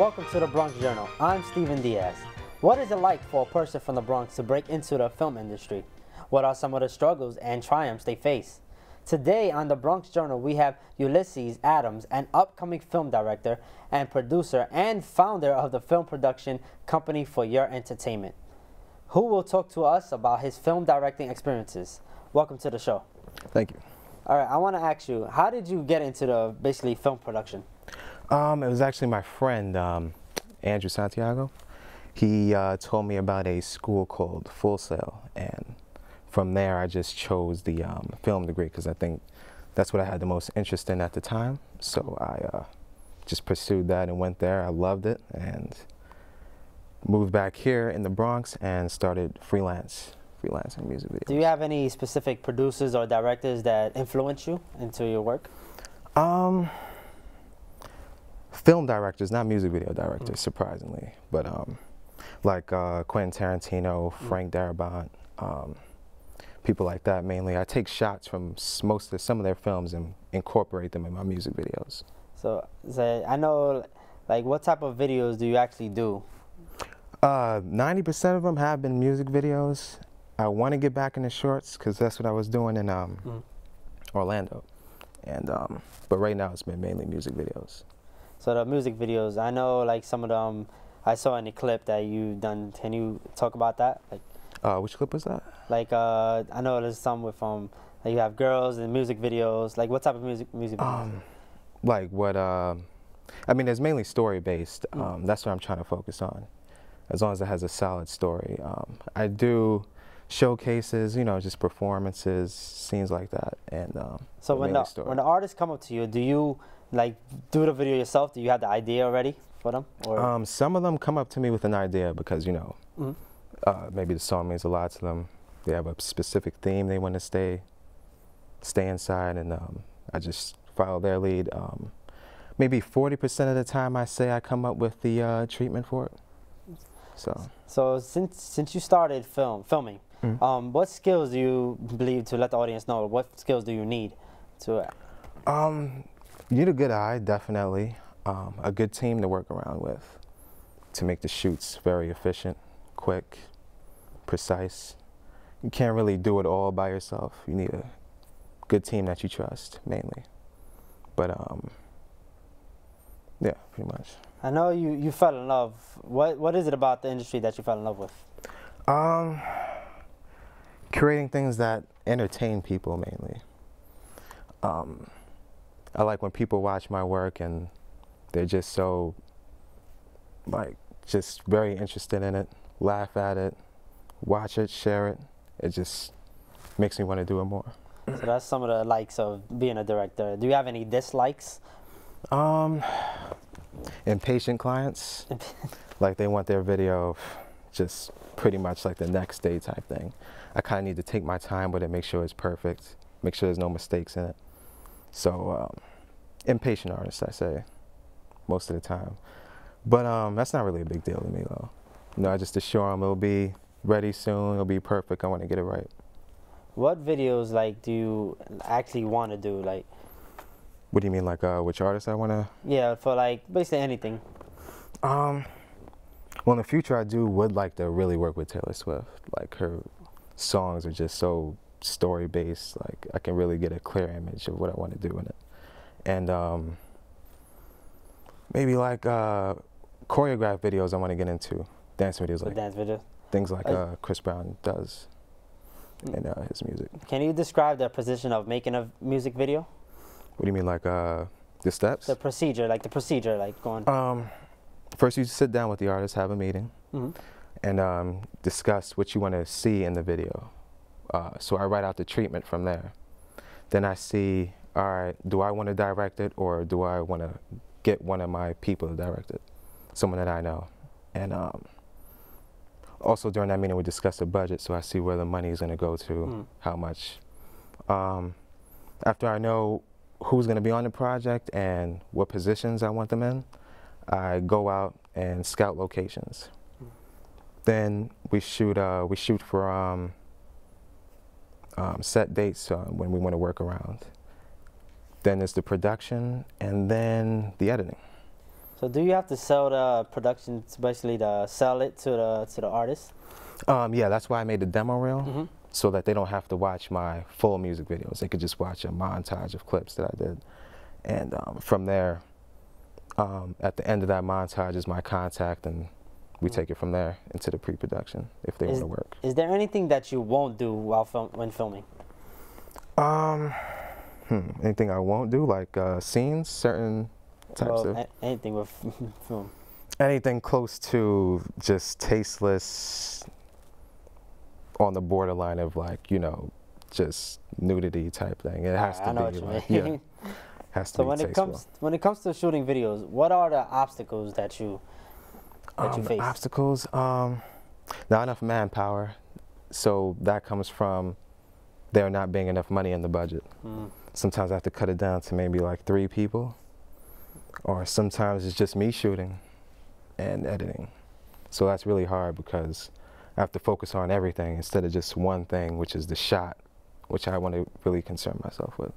welcome to the Bronx Journal. I'm Steven Diaz. What is it like for a person from the Bronx to break into the film industry? What are some of the struggles and triumphs they face? Today on the Bronx Journal, we have Ulysses Adams, an upcoming film director and producer and founder of the film production company For Your Entertainment, who will talk to us about his film directing experiences. Welcome to the show. Thank you. All right, I want to ask you, how did you get into the basically film production? It was actually my friend, Andrew Santiago. He told me about a school called Full Sail, and from there I just chose the film degree because I think that's what I had the most interest in at the time. So I just pursued that and went there. I loved it and moved back here in the Bronx and started freelancing music videos. Do you have any specific producers or directors that influence you into your work? Film directors, not music video directors, surprisingly, but like Quentin Tarantino, Frank Darabont, people like that mainly. I take shots from some of their films and incorporate them in my music videos. So I know, like, what type of videos do you actually do? 90% of them have been music videos. I want to get back into shorts because that's what I was doing in Orlando, and but right now it's been mainly music videos. So the music videos, I know, like, some of them I saw in the clip that you done. Can you talk about that? Like, which clip was that? Like, I know there's some with like you have girls in music videos. Like, what type of music videos? Like what? I mean, it's mainly story based. That's what I'm trying to focus on, as long as it has a solid story. I do showcases, you know, just performances, scenes like that, and so when the artists come up to you, do you like do the video yourself? Do you have the idea already for them? Or? Some of them come up to me with an idea because, you know, maybe the song means a lot to them. They have a specific theme they want to stay inside, and I just follow their lead. Maybe 40% of the time I say I come up with the treatment for it. So since you started filming, what skills do you believe, to let the audience know, what skills do you need to? You need a good eye, definitely. A good team to work around with to make the shoots very efficient, quick, precise. You can't really do it all by yourself. You need a good team that you trust, mainly. But yeah, pretty much. I know you fell in love. What is it about the industry that you fell in love with? Creating things that entertain people, mainly. I like when people watch my work and they're just so, like, just very interested in it, laugh at it, watch it, share it. It just makes me want to do it more. So that's some of the likes of being a director. Do you have any dislikes? Impatient clients, like they want their video just pretty much like the next day type thing. I kind of need to take my time with it, make sure it's perfect, make sure there's no mistakes in it. So impatient artists, I say, most of the time. But that's not really a big deal to me, though. You know, I just assure them it'll be ready soon, it'll be perfect, I want to get it right. What videos, like, do you actually want to do? Like, what do you mean, like which artist I want to? Yeah, for like basically anything. Well, in the future, I would like to really work with Taylor Swift. Like, her songs are just so story-based. Like, I can really get a clear image of what I want to do in it. And maybe like choreographed videos I want to get into. Dance videos, like dance videos. Things like Chris Brown does in his music. Can you describe the position of making a music video? What do you mean, like the steps? The procedure, like going. First, you sit down with the artist, have a meeting, and discuss what you want to see in the video. So I write out the treatment from there. Then I see, all right, do I want to direct it, or do I want to get one of my people to direct it, someone that I know? And also during that meeting, we discuss the budget, so I see where the money is going to go to, how much. After I know who's going to be on the project and what positions I want them in, I go out and scout locations. Then we shoot for set dates when we want to work around. Then there's the production, and then the editing. So do you have to sell the productions, basically to sell it to the artist? Yeah, that's why I made the demo reel, Mm-hmm. so that they don't have to watch my full music videos. They could just watch a montage of clips that I did. And from there, at the end of that montage is my contact, and we take it from there into the pre-production if they want to work. Is there anything that you won't do while when filming? Anything I won't do, like scenes, certain types of... Anything with film. Anything close to just tasteless, on the borderline of, like, you know, just nudity type thing. It has to be. I know what you like, mean. yeah, has to So be when tasteful. it comes to shooting videos, what are the obstacles that you face? Obstacles, not enough manpower. So that comes from there not being enough money in the budget. Sometimes I have to cut it down to maybe like 3 people, or sometimes it's just me shooting and editing. So that's really hard because I have to focus on everything instead of just one thing, which is the shot, which I want to really concern myself with.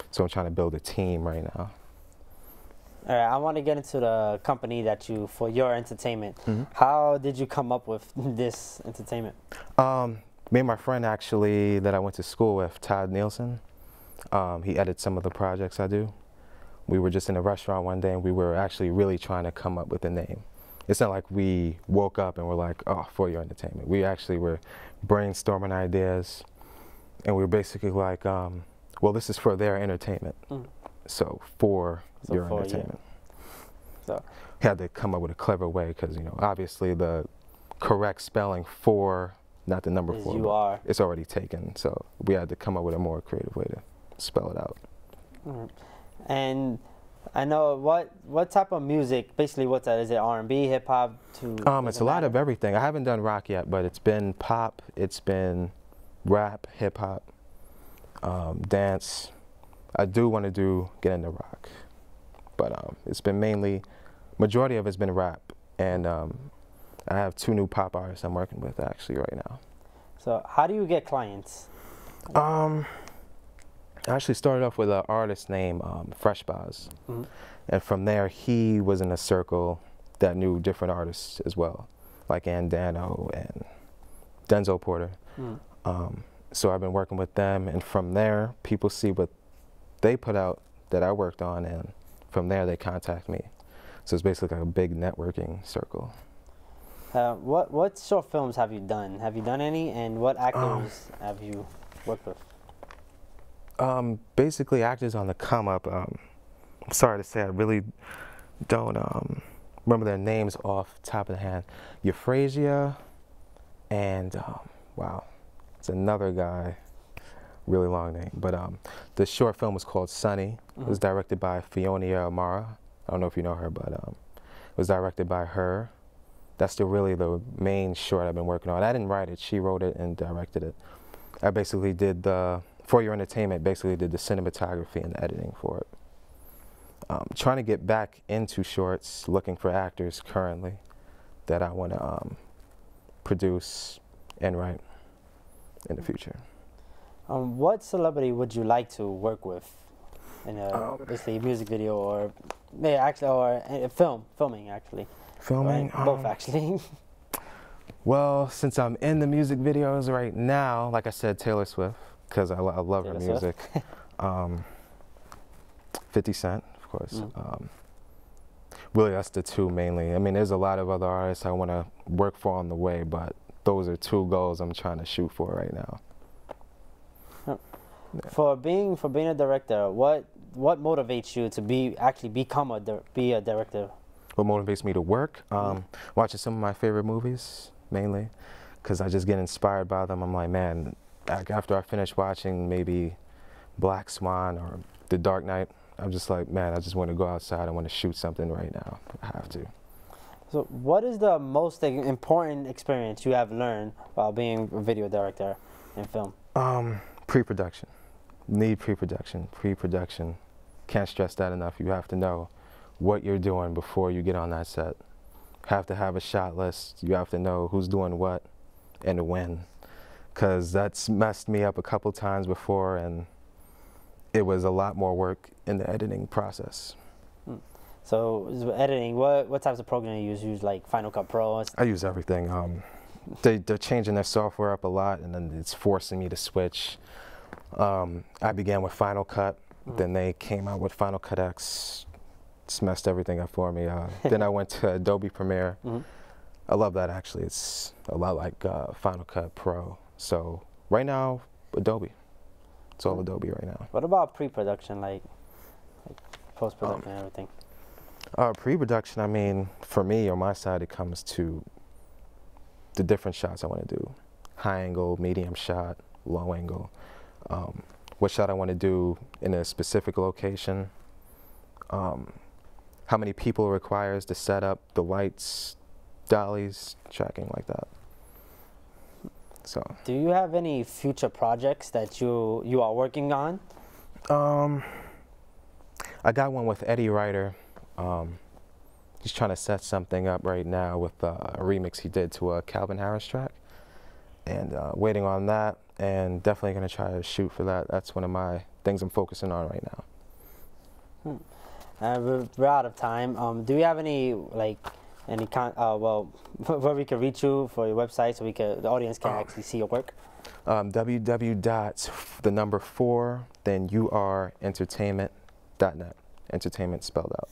So I'm trying to build a team right now. All right, I want to get into the company that for your entertainment. How did you come up with this entertainment? Me and my friend actually that I went to school with, Todd Nielsen, he edits some of the projects I do. We were just in a restaurant one day and we were actually really trying to come up with a name. It's not like we woke up and were like, oh, For Your Entertainment. We actually were brainstorming ideas, and we were basically like, well, this is for their entertainment. So for your entertainment. So had to come up with a clever way because, you know, obviously the correct spelling for, not the number 4, it's already taken. So we had to come up with a more creative way to spell it out. And I know what type of music, basically what's that? Is it R&B, hip hop? It's a lot of everything. I haven't done rock yet, but it's been pop, it's been rap, hip hop, dance. I do want to get into rock, but it's been majority of it's been rap, and I have 2 new pop artists I'm working with actually right now. So how do you get clients? I actually started off with an artist named Fresh Boz, and from there he was in a circle that knew different artists as well, like Andano and Denzel Porter. So I've been working with them, and from there people see what they put out that I worked on, and from there they contact me. So it's basically like a big networking circle. What short films have you done? Have you done any, and what actors have you worked with? Basically actors on the come up. I'm sorry to say I really don't remember their names off the top of the hand. Euphrasia and wow, it's another guy, really long name. But the short film was called Sunny. It was directed by Fionia Amara. I don't know if you know her, but it was directed by her. That's really the main short I've been working on. I didn't write it, she wrote it and directed it. I basically did For Your Entertainment, basically did the cinematography and the editing for it. Trying to get back into shorts, looking for actors currently that I want to produce and write in the future. What celebrity would you like to work with in a basically music video or filming actually? Filming? Right? Both actually. Well, since I'm in the music videos right now, like I said, Taylor Swift, because I love her music. 50 Cent, of course. Really, that's the 2 mainly. I mean, there's a lot of other artists I want to work for on the way, but those are 2 goals I'm trying to shoot for right now. For being a director, what motivates you to be a director? What motivates me to work? Watching some of my favorite movies, mainly, because I just get inspired by them. I'm like, man, after I finish watching maybe Black Swan or The Dark Knight, I'm just like, man, I just want to go outside. I want to shoot something right now. I have to. So what is the most important experience you have learned while being a video director in film? Pre-production. Need pre-production. Pre-production. Can't stress that enough. You have to know what you're doing before you get on that set. Have to have a shot list. You have to know who's doing what and when. Because that's messed me up a couple times before, and it was a lot more work in the editing process. So editing, what types of programming you use like Final Cut Pro? I use everything. They're changing their software up a lot, and then it's forcing me to switch. I began with Final Cut, then they came out with Final Cut X. It's messed everything up for me. Then I went to Adobe Premiere. I love that actually. It's a lot like Final Cut Pro. So right now, Adobe. It's all Adobe right now. What about pre-production, like post-production and everything? Pre-production, I mean, for me, on my side, it comes to the different shots I want to do. High angle, medium shot, low angle. What shot I want to do in a specific location. How many people it requires to set up the lights, dollies, tracking like that. So. Do you have any future projects that you are working on? I got one with Eddie Ryder. He's trying to set something up right now with a remix he did to a Calvin Harris track, and waiting on that, and definitely going to try to shoot for that. That's one of my things I'm focusing on right now. We're out of time. Do you have any where we can reach you for your website so the audience can actually see your work? www.4 then entertainment.net. Entertainment spelled out.